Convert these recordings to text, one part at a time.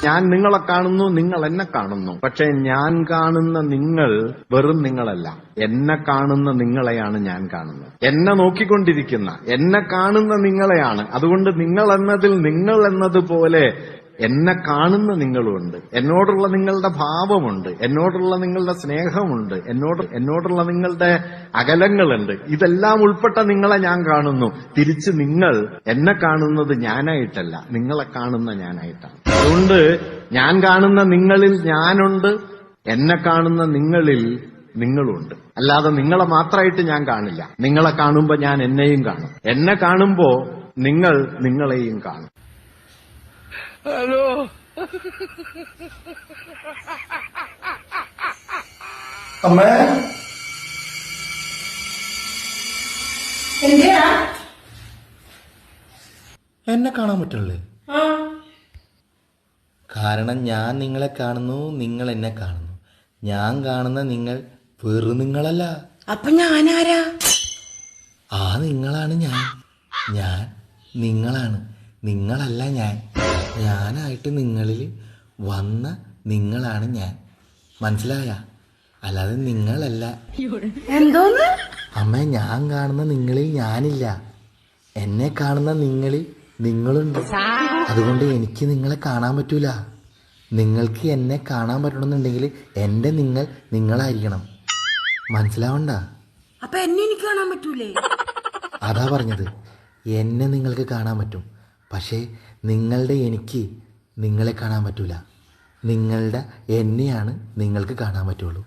ഞാൻ നിങ്ങളെ കാണുന്നു, നിങ്ങൾ എന്നെ കാണുന്നു. പക്ഷെ ഞാൻ കാണുന്ന നിങ്ങൾ വെറും നിങ്ങളല്ല. എന്നെ കാണുന്ന നിങ്ങളെയാണ് ഞാൻ കാണുന്നത്. എന്നെ നോക്കിക്കൊണ്ടിരിക്കുന്ന, എന്നെ കാണുന്ന നിങ്ങളെയാണ്. അതുകൊണ്ട് നിങ്ങൾ എന്നതിൽ നിങ്ങൾ എന്നതുപോലെ എന്നെ കാണുന്ന നിങ്ങളുമുണ്ട്. എന്നോടുള്ള നിങ്ങളുടെ ഭാവമുണ്ട്, എന്നോടുള്ള നിങ്ങളുടെ സ്നേഹമുണ്ട്, എന്നോടുള്ള നിങ്ങളുടെ അകലങ്ങളുണ്ട്. ഇതെല്ലാം ഉൾപ്പെട്ട നിങ്ങളെ ഞാൻ കാണുന്നു. തിരിച്ച് നിങ്ങൾ എന്നെ കാണുന്നത് ഞാനായിട്ടല്ല, നിങ്ങളെ കാണുന്ന ഞാനായിട്ടാണ്. അതുകൊണ്ട് ഞാൻ കാണുന്ന നിങ്ങളിൽ ഞാനുണ്ട്, എന്നെ കാണുന്ന നിങ്ങളിൽ നിങ്ങളുണ്ട്. അല്ലാതെ നിങ്ങളെ മാത്രമായിട്ട് ഞാൻ കാണില്ല. നിങ്ങളെ കാണുമ്പോ ഞാൻ എന്നെയും കാണും, എന്നെ കാണുമ്പോ നിങ്ങൾ നിങ്ങളെയും കാണും. ഹലോ, അമ്മേ, എന്തിനാ എന്നെ കാണാൻ പറ്റുള്ളേ? കാരണം ഞാൻ നിങ്ങളെ കാണുന്നു, നിങ്ങൾ എന്നെ കാണുന്നു. ഞാൻ കാണുന്ന നിങ്ങൾ വെറു നിങ്ങളല്ല. അപ്പൊ ഞാനാരാ? ആ നിങ്ങളാണ് ഞാൻ. ഞാൻ നിങ്ങളാണ്, നിങ്ങളല്ല ഞാൻ. ഞാനായിട്ട് നിങ്ങളിൽ വന്ന നിങ്ങളാണ് ഞാൻ. മനസ്സിലായ? അല്ലാതെ നിങ്ങളല്ല. എന്തോന്ന്? അമ്മ, ഞാൻ കാണുന്ന നിങ്ങളിൽ ഞാനില്ല, എന്നെ കാണുന്ന നിങ്ങളിൽ നിങ്ങളുണ്ട്. അതുകൊണ്ട് എനിക്ക് നിങ്ങളെ കാണാൻ പറ്റൂല. നിങ്ങൾക്ക് എന്നെ കാണാൻ പറ്റണമെന്നുണ്ടെങ്കിൽ എന്റെ നിങ്ങൾ നിങ്ങളായിരിക്കണം. മനസ്സിലാവണ്ട? അപ്പൊ എന്നെ എനിക്ക് കാണാൻ പറ്റൂലേ? അതാ പറഞ്ഞത്, എന്നെ നിങ്ങൾക്ക് കാണാൻ പറ്റും, പക്ഷേ നിങ്ങളുടെ എനിക്ക് നിങ്ങളെ കാണാൻ പറ്റൂല. നിങ്ങളുടെ എന്നെയാണ് നിങ്ങൾക്ക് കാണാൻ പറ്റുള്ളൂ.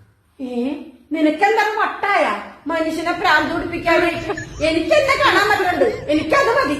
നിനക്കെന്താ വട്ടായ? മനുഷ്യനെ പ്രാന്ത് പിടിപ്പിക്കാനായിട്ട് എനിക്കെന്നെ കാണാൻ പറ്റുന്നുണ്ട്, എനിക്കത് മതി.